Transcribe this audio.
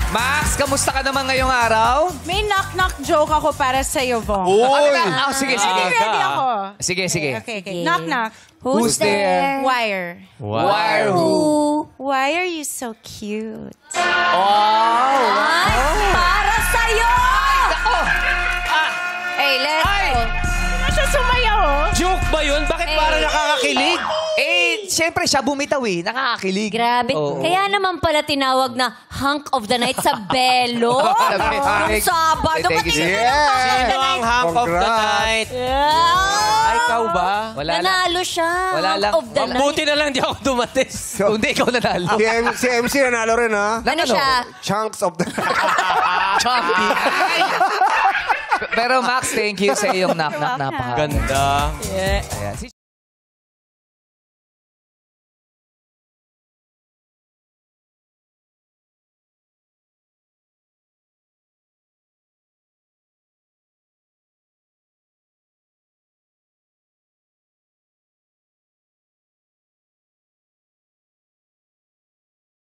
Max, kamusta ka naman ngayong araw? May knock-knock joke ako para sa'yo, Bong. Ano ba? Sige, sige. Ready ako. Sige, sige. Okay. Knock-knock. Who's there? Wire. Wire who? Why are you so cute? Para sa'yo! Hey, let's go. Ano siya sumayaw, oh? Joke ba yun? Bakit parang nakakakilig? Siyempre siya bumitaw eh. Nakakakilig. Grabe. Oo. Kaya naman pala tinawag na hunk of the night sa Belo. Nung Sabado. Thank you, sir. Sino ang hunk of the night? Ay, ikaw ba? Wala lang. Nanalo siya. Wala Hunk lang. of the night. Buti na lang di ako dumating. Hindi, ikaw nanalo. Si MC nanalo rin, ha? Ano siya? Chunks of the... Choppy. Pero Max, thank you sa iyong knock-knock. Napaka. Ganda. Ayan.